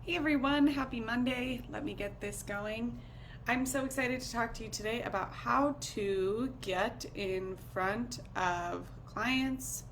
Hey everyone, happy Monday. Let me get this going. I'm so excited to talk to you today about how to get in front of clients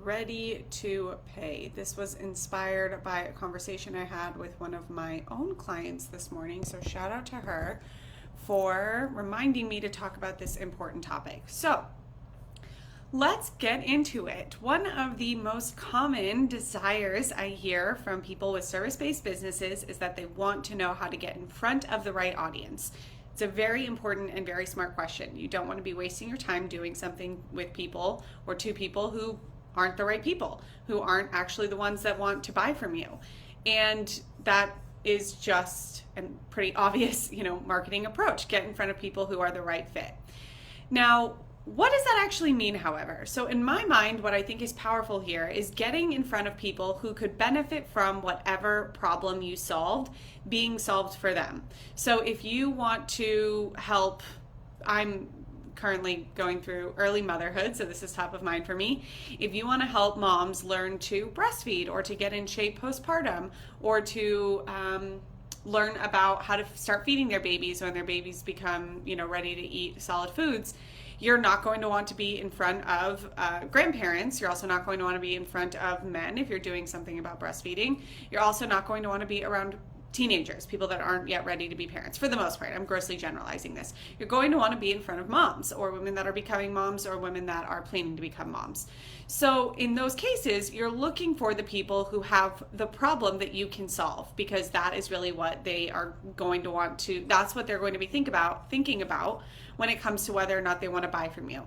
ready to pay. This was inspired by a conversation I had with one of my own clients this morning, so shout out to her for reminding me to talk about this important topic. So, let's get into it. One of the most common desires I hear from people with service-based businesses is that they want to know how to get in front of the right audience. It's a very important and very smart question. You don't want to be wasting your time doing something with people or to people who aren't the right people, who aren't actually the ones that want to buy from you. And that is just a pretty obvious, marketing approach. Get in front of people who are the right fit. Now, what does that actually mean, however? So in my mind, what I think is powerful here is getting in front of people who could benefit from whatever problem you solved being solved for them. So if you want to help, I'm currently going through early motherhood, so this is top of mind for me. If you want to help moms learn to breastfeed or to get in shape postpartum or to learn about how to start feeding their babies when their babies become, ready to eat solid foods, you're not going to want to be in front of grandparents. You're also not going to want to be in front of men if you're doing something about breastfeeding. You're also not going to want to be around teenagers, people that aren't yet ready to be parents. For the most part, I'm grossly generalizing this. You're going to want to be in front of moms or women that are becoming moms or women that are planning to become moms. So in those cases, you're looking for the people who have the problem that you can solve, because that is really what they are going to want to, that's what they're going to be thinking about when it comes to whether or not they want to buy from you.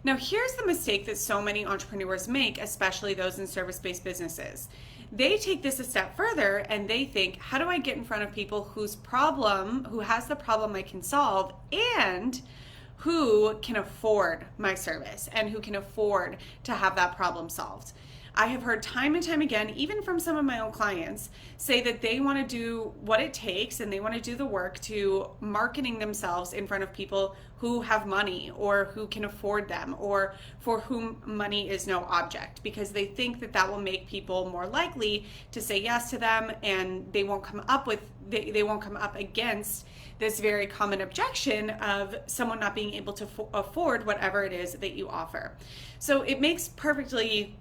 Now, here's the mistake that so many entrepreneurs make, especially those in service-based businesses. They take this a step further and they think, how do I get in front of people who has the problem I can solve and who can afford my service and who can afford to have that problem solved? I have heard time and time again, even from some of my own clients, say that they want to do what it takes and they want to do the work to marketing themselves in front of people who have money or who can afford them or for whom money is no object, because they think that that will make people more likely to say yes to them, and they won't come up against this very common objection of someone not being able to afford whatever it is that you offer. So it makes perfectly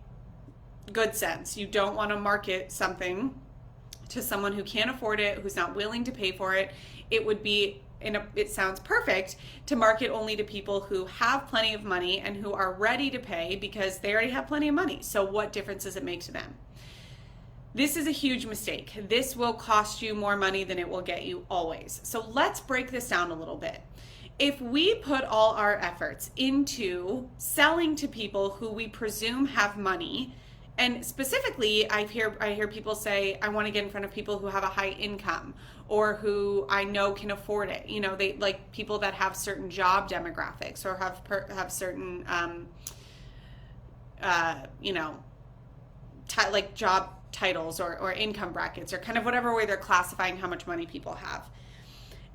good sense. You don't want to market something to someone who can't afford it, who's not willing to pay for it. It sounds perfect to market only to people who have plenty of money and who are ready to pay because they already have plenty of money. So what difference does it make to them? This is a huge mistake. This will cost you more money than it will get you always. So let's break this down a little bit. If we put all our efforts into selling to people who we presume have money, and specifically, I hear people say, I want to get in front of people who have a high income or who I know can afford it. They like people that have certain job demographics or have certain, like job titles or income brackets or kind of whatever way they're classifying how much money people have.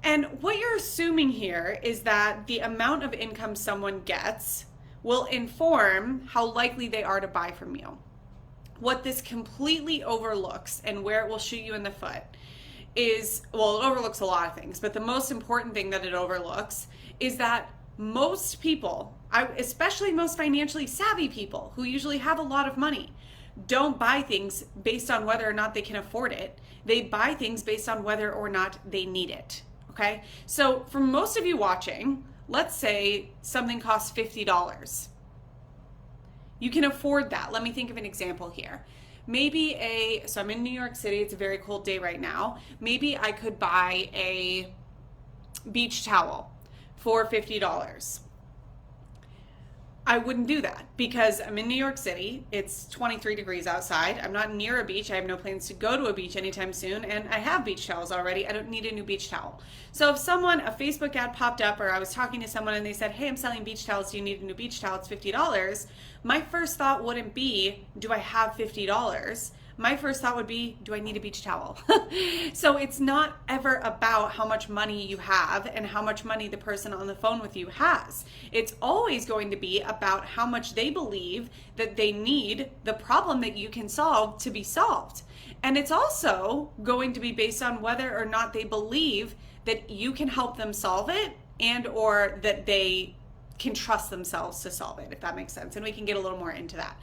And what you're assuming here is that the amount of income someone gets will inform how likely they are to buy from you. What this completely overlooks and where it will shoot you in the foot is, well, it overlooks a lot of things, but the most important thing that it overlooks is that most people, especially most financially savvy people who usually have a lot of money, don't buy things based on whether or not they can afford it. They buy things based on whether or not they need it, okay? So for most of you watching, let's say something costs $50. You can afford that. Let me think of an example here. So I'm in New York City. It's a very cold day right now. Maybe I could buy a beach towel for $50. I wouldn't do that because I'm in New York City. It's 23 degrees outside. I'm not near a beach. I have no plans to go to a beach anytime soon, and I have beach towels already. I don't need a new beach towel. So if a Facebook ad popped up, or I was talking to someone and they said, hey, I'm selling beach towels. Do you need a new beach towel? It's $50. My first thought wouldn't be, do I have $50? my first thought would be, do I need a beach towel? So it's not ever about how much money you have and how much money the person on the phone with you has. It's always going to be about how much they believe that they need the problem that you can solve to be solved. And it's also going to be based on whether or not they believe that you can help them solve it, and or that they can trust themselves to solve it, if that makes sense. And we can get a little more into that.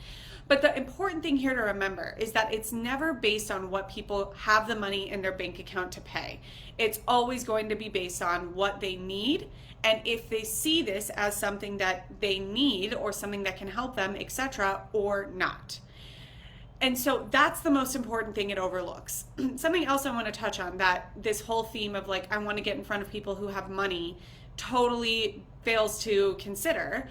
But the important thing here to remember is that it's never based on what people have the money in their bank account to pay. It's always going to be based on what they need, and if they see this as something that they need or something that can help them, etc., or not. And so that's the most important thing it overlooks. Something else I want to touch on, that this whole theme of like, I want to get in front of people who have money, totally fails to consider,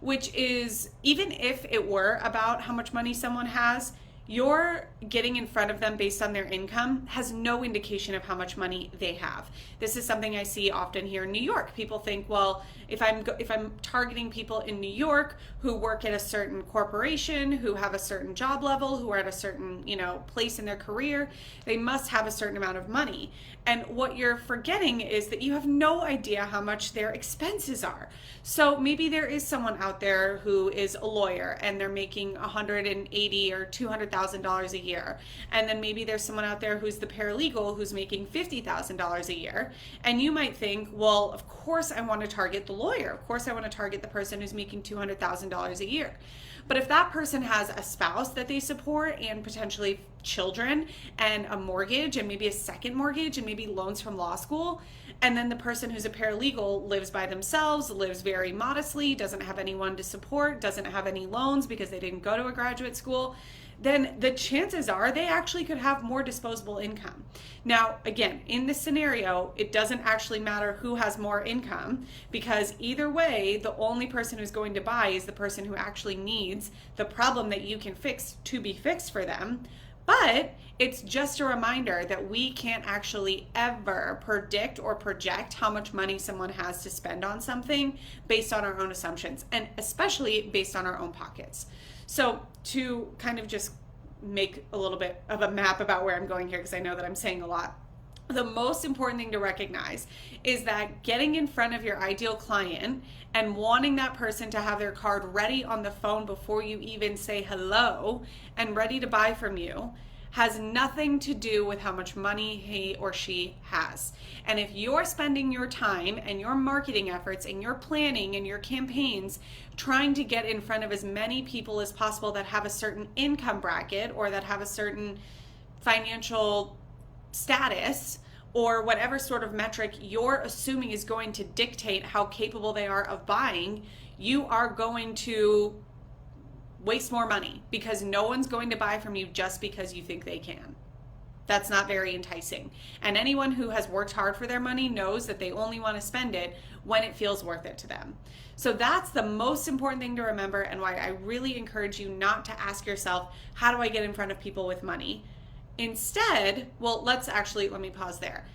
which is, even if it were about how much money someone has, you're getting in front of them based on their income has no indication of how much money they have. This is something I see often here in New York. People think, well, if I'm targeting people in New York who work at a certain corporation, who have a certain job level, who are at a certain, place in their career, they must have a certain amount of money. And what you're forgetting is that you have no idea how much their expenses are. So maybe there is someone out there who is a lawyer and they're making $180,000 or $200,000 a year. And then maybe there's someone out there who's the paralegal who's making $50,000 a year. And you might think, well, of course I want to target the lawyer. Of course I want to target the person who's making $200,000 a year. But if that person has a spouse that they support and potentially children and a mortgage and maybe a second mortgage and maybe loans from law school, and then the person who's a paralegal lives by themselves, lives very modestly, doesn't have anyone to support, doesn't have any loans because they didn't go to a graduate school, then the chances are they actually could have more disposable income. Now, again, in this scenario, it doesn't actually matter who has more income, because either way, the only person who's going to buy is the person who actually needs the problem that you can fix to be fixed for them. But it's just a reminder that we can't actually ever predict or project how much money someone has to spend on something based on our own assumptions, and especially based on our own pockets. So to kind of just make a little bit of a map about where I'm going here, because I know that I'm saying a lot, the most important thing to recognize is that getting in front of your ideal client and wanting that person to have their card ready on the phone before you even say hello and ready to buy from you has nothing to do with how much money he or she has. And if you're spending your time and your marketing efforts and your planning and your campaigns trying to get in front of as many people as possible that have a certain income bracket or that have a certain financial status or whatever sort of metric you're assuming is going to dictate how capable they are of buying, you are going to waste more money, because no one's going to buy from you just because you think they can. That's not very enticing. And anyone who has worked hard for their money knows that they only want to spend it when it feels worth it to them. So that's the most important thing to remember, and why I really encourage you not to ask yourself, how do I get in front of people with money? Instead, well, let me pause there.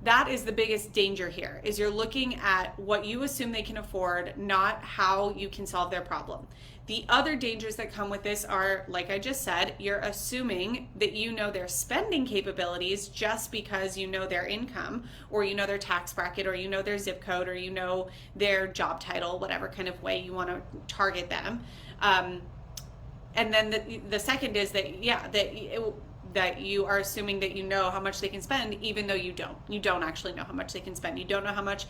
That is the biggest danger here, is you're looking at what you assume they can afford, not how you can solve their problem. The other dangers that come with this are, like I just said, you're assuming that you know their spending capabilities just because you know their income, or you know their tax bracket, or you know their zip code, or you know their job title, whatever kind of way you want to target them. And then the second is that you are assuming that you know how much they can spend, even though you don't. You don't actually know how much they can spend. You don't know how much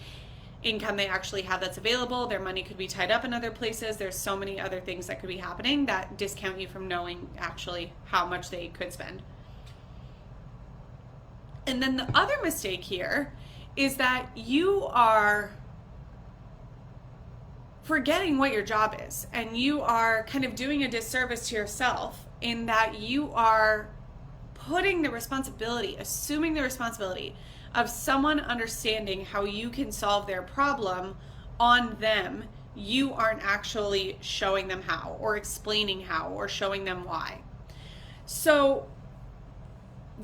income they actually have that's available. Their money could be tied up in other places. There's so many other things that could be happening that discount you from knowing actually how much they could spend. And then the other mistake here is that you are forgetting what your job is, and you are kind of doing a disservice to yourself in that you are putting the responsibility, assuming the responsibility of someone understanding how you can solve their problem on them. You aren't actually showing them how, or explaining how, or showing them why. So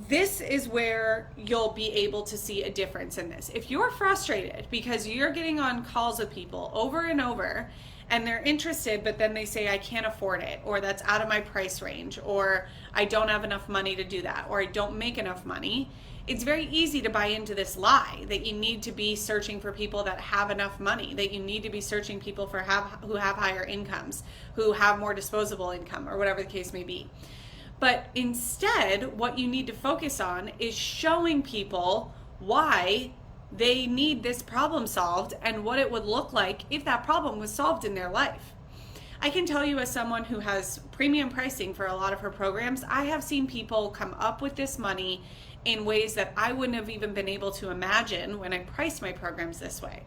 this is where you'll be able to see a difference in this. If you're frustrated because you're getting on calls with people over and over and they're interested, but then they say, I can't afford it, or that's out of my price range, or I don't have enough money to do that, or I don't make enough money. It's very easy to buy into this lie that you need to be searching for people that have enough money, that you need to be searching people who have higher incomes, who have more disposable income, or whatever the case may be. But instead, what you need to focus on is showing people why they need this problem solved and what it would look like if that problem was solved in their life. I can tell you, as someone who has premium pricing for a lot of her programs, I have seen people come up with this money in ways that I wouldn't have even been able to imagine when I priced my programs this way.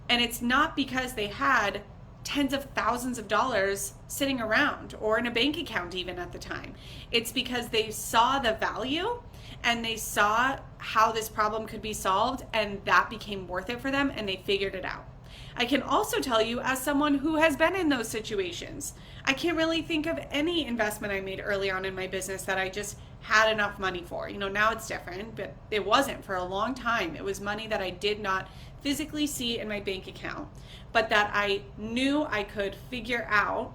And it's not because they had tens of thousands of dollars sitting around or in a bank account even at the time. It's because they saw the value and they saw how this problem could be solved, and that became worth it for them, and they figured it out. I can also tell you, as someone who has been in those situations, I can't really think of any investment I made early on in my business that I just had enough money for. Now it's different, but it wasn't for a long time. It was money that I did not physically see in my bank account, but that I knew I could figure out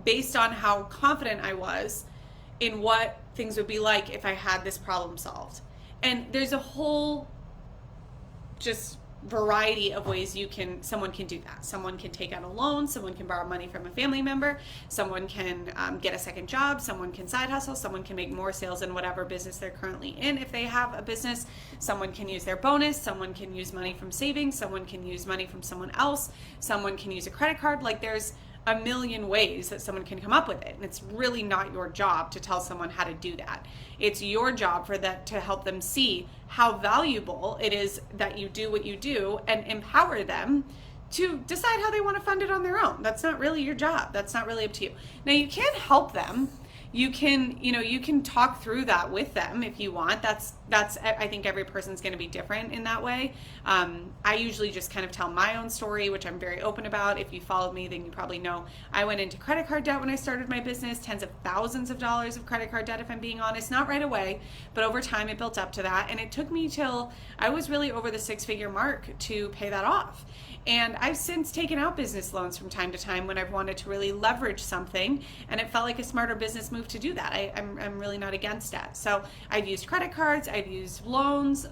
based on how confident I was in what things would be like if I had this problem solved. And there's a whole just variety of ways someone can do that. Someone can take out a loan, someone can borrow money from a family member, someone can get a second job, someone can side hustle, someone can make more sales in whatever business they're currently in if they have a business, someone can use their bonus, someone can use money from savings, someone can use money from someone else, someone can use a credit card. Like, there's a million ways that someone can come up with it, and it's really not your job to tell someone how to do that. It's your job for that to help them see how valuable it is that you do what you do and empower them to decide how they want to fund it on their own. That's not really your job. That's not really up to you. Now, you can't help them. You can talk through that with them if you want. That's I think every person's going to be different in that way. I usually just kind of tell my own story, which I'm very open about. If you followed me, then you probably know I went into credit card debt when I started my business, tens of thousands of dollars of credit card debt, if I'm being honest. Not right away, but over time it built up to that. And it took me till I was really over the six-figure mark to pay that off. And I've since taken out business loans from time to time when I've wanted to really leverage something, and it felt like a smarter business move to do that. I'm really not against that. So I've used credit cards, I've used loans,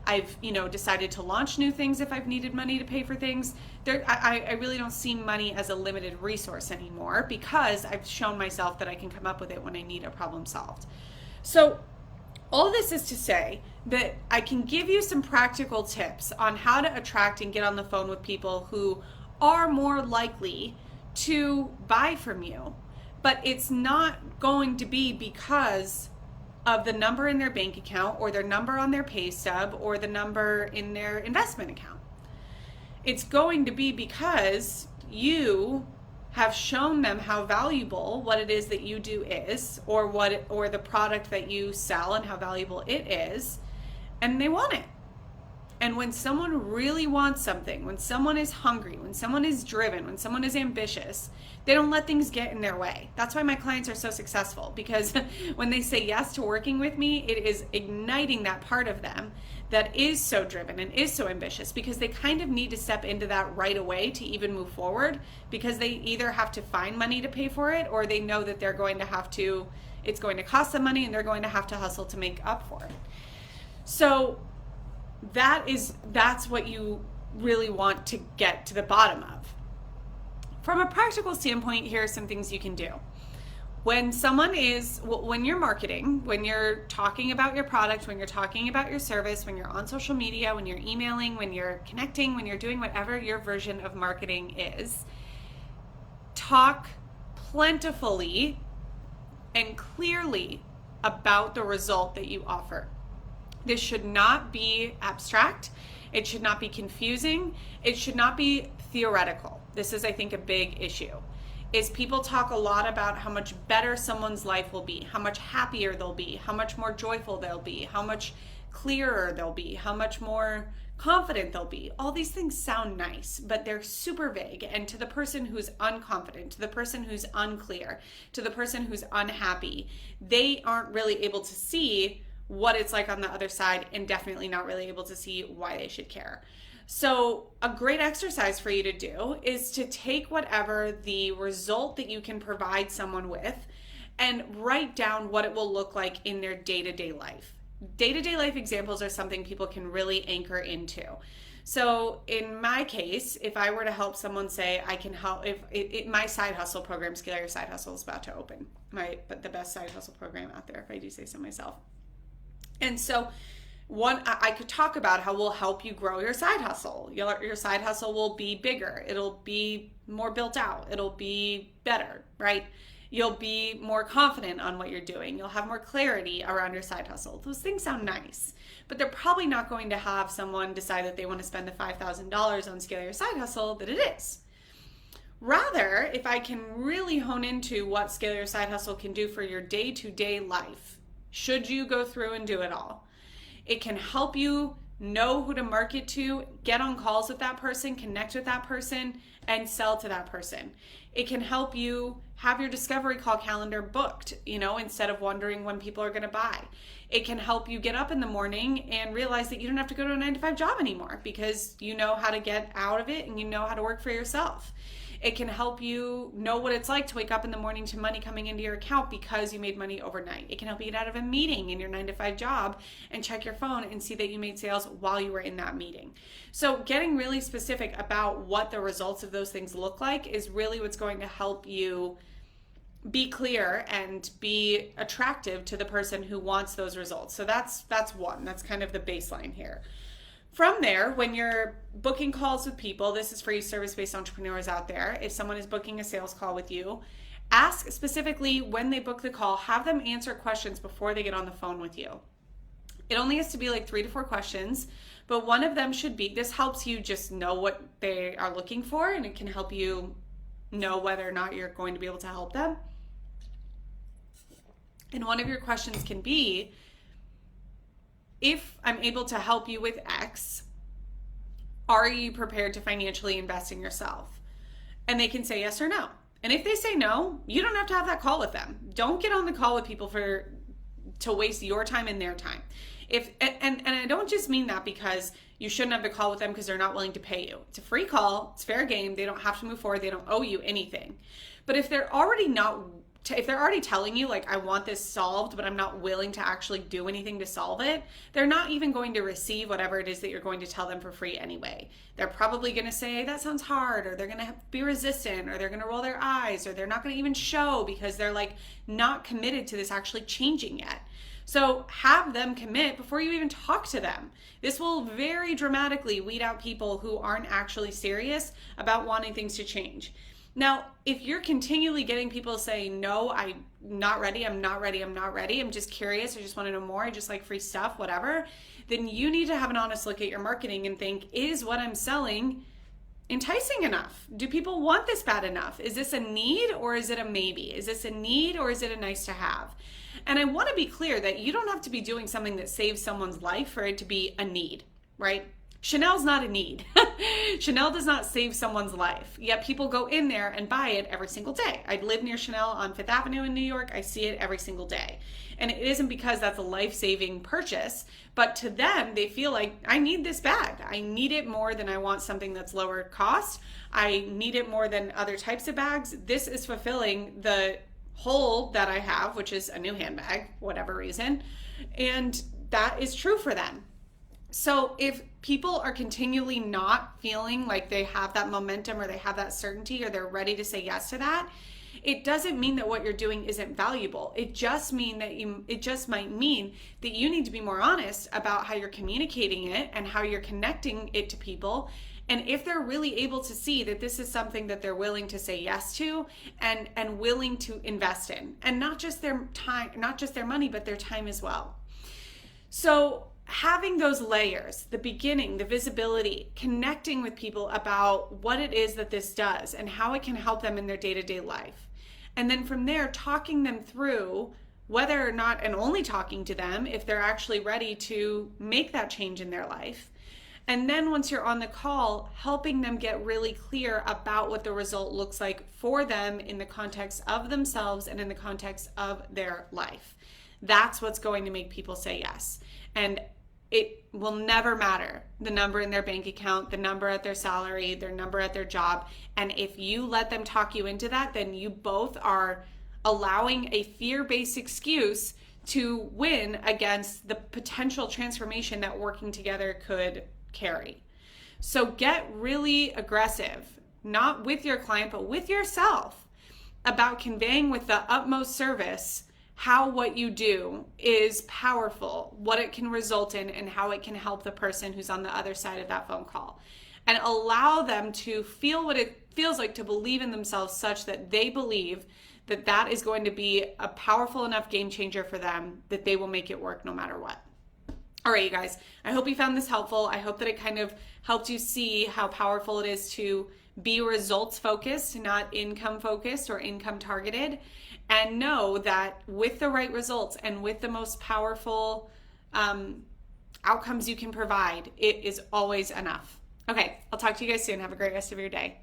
I've decided to launch new things if I've needed money to pay for things. I really don't see money as a limited resource anymore, because I've shown myself that I can come up with it when I need a problem solved. So all this is to say that I can give you some practical tips on how to attract and get on the phone with people who are more likely to buy from you. But it's not going to be because of the number in their bank account, or their number on their pay stub, or the number in their investment account. It's going to be because you have shown them how valuable what it is that you do is, or the product that you sell and how valuable it is, and they want it. And when someone really wants something, when someone is hungry, when someone is driven, when someone is ambitious, they don't let things get in their way. That's why my clients are so successful, because when they say yes to working with me, it is igniting that part of them that is so driven and is so ambitious, because they kind of need to step into that right away to even move forward, because they either have to find money to pay for it, or they know that it's going to cost them money and they're going to have to hustle to make up for it. So that's what you really want to get to the bottom of. From a practical standpoint, here are some things you can do. When you're marketing, when you're talking about your product, when you're talking about your service, when you're on social media, when you're emailing, when you're connecting, when you're doing whatever your version of marketing is, talk plentifully and clearly about the result that you offer. This should not be abstract. It should not be confusing. It should not be theoretical. This is, I think, a big issue. Is people talk a lot about how much better someone's life will be, how much happier they'll be, how much more joyful they'll be, how much clearer they'll be, how much more confident they'll be. All these things sound nice, but they're super vague. And to the person who's unconfident, to the person who's unclear, to the person who's unhappy, they aren't really able to see what it's like on the other side, and definitely not really able to see why they should care. So, a great exercise for you to do is to take whatever the result that you can provide someone with and write down what it will look like in their day-to-day life. Day-to-day life examples are something people can really anchor into. So in my case, if I were to help someone say, I can help, if my side hustle program, Scale Your Side Hustle, is about to open, but the best side hustle program out there, if I do say so myself. And so I could talk about how we'll help you grow your side hustle. Your side hustle will be bigger. It'll be more built out. It'll be better, right? You'll be more confident on what you're doing. You'll have more clarity around your side hustle. Those things sound nice, but they're probably not going to have someone decide that they want to spend the $5,000 on Scale Your Side Hustle that it is. Rather, if I can really hone into what Scale Your Side Hustle can do for your day-to-day life, should you go through and do it all, it can help you know who to market to, get on calls with that person, connect with that person, and sell to that person. It can help you have your discovery call calendar booked, instead of wondering when people are going to buy. It can help you get up in the morning and realize that you don't have to go to a 9-to-5 job anymore because you know how to get out of it and you know how to work for yourself. It can help you know what it's like to wake up in the morning to money coming into your account because you made money overnight. It can help you get out of a meeting in your 9-to-5 job and check your phone and see that you made sales while you were in that meeting. So getting really specific about what the results of those things look like is really what's going to help you be clear and be attractive to the person who wants those results. So that's one. That's kind of the baseline here. From there, when you're booking calls with people, this is for you service-based entrepreneurs out there. If someone is booking a sales call with you, ask specifically when they book the call, have them answer questions before they get on the phone with you. It only has to be like 3 to 4 questions, but one of them should be, this helps you just know what they are looking for, and it can help you know whether or not you're going to be able to help them. And one of your questions can be, if I'm able to help you with X, are you prepared to financially invest in yourself? And they can say yes or no. And if they say no, you don't have to have that call with them. Don't get on the call with people to waste your time and their time. And I don't just mean that because you shouldn't have the call with them because they're not willing to pay you. It's a free call. It's fair game. They don't have to move forward. They don't owe you anything. But if they're already telling you, like, I want this solved, but I'm not willing to actually do anything to solve it, they're not even going to receive whatever it is that you're going to tell them for free anyway. They're probably going to say, that sounds hard, or they're going to be resistant, or they're going to roll their eyes, or they're not going to even show because they're like not committed to this actually changing yet. So have them commit before you even talk to them. This will very dramatically weed out people who aren't actually serious about wanting things to change. Now, if you're continually getting people saying, no, I'm not ready, I'm just curious, I just want to know more, I just like free stuff, whatever, then you need to have an honest look at your marketing and think, is what I'm selling enticing enough? Do people want this bad enough? Is this a need or is it a maybe? Is this a need or is it a nice to have? And I want to be clear that you don't have to be doing something that saves someone's life for it to be a need, right? Chanel's not a need. Chanel does not save someone's life, yet people go in there and buy it every single day. I live near Chanel on 5th Avenue in New York. I see it every single day. And it isn't because that's a life-saving purchase, but to them, they feel like, I need this bag. I need it more than I want something that's lower cost. I need it more than other types of bags. This is fulfilling the hole that I have, which is a new handbag, whatever reason. And that is true for them. So if people are continually not feeling like they have that momentum or they have that certainty or they're ready to say yes to that, it doesn't mean that what you're doing isn't valuable. It just might mean that you need to be more honest about how you're communicating it and how you're connecting it to people. And if they're really able to see that this is something that they're willing to say yes to and willing to invest in, and not just their time, not just their money, but their time as well. So having those layers, the beginning, the visibility, connecting with people about what it is that this does and how it can help them in their day-to-day life. And then from there, talking them through whether or not, and only talking to them if they're actually ready to make that change in their life. And then once you're on the call, helping them get really clear about what the result looks like for them in the context of themselves and in the context of their life. That's what's going to make people say yes. And it will never matter the number in their bank account, the number at their salary, their number at their job. And if you let them talk you into that, then you both are allowing a fear-based excuse to win against the potential transformation that working together could carry. So get really aggressive, not with your client, but with yourself, about conveying with the utmost service how what you do is powerful, what it can result in, and how it can help the person who's on the other side of that phone call. And allow them to feel what it feels like to believe in themselves, such that they believe that that is going to be a powerful enough game changer for them that they will make it work no matter what. All right, you guys, I hope you found this helpful. I hope that it kind of helped you see how powerful it is to be results focused, not income focused or income targeted. And know that with the right results and with the most powerful outcomes you can provide, it is always enough. Okay, I'll talk to you guys soon. Have a great rest of your day.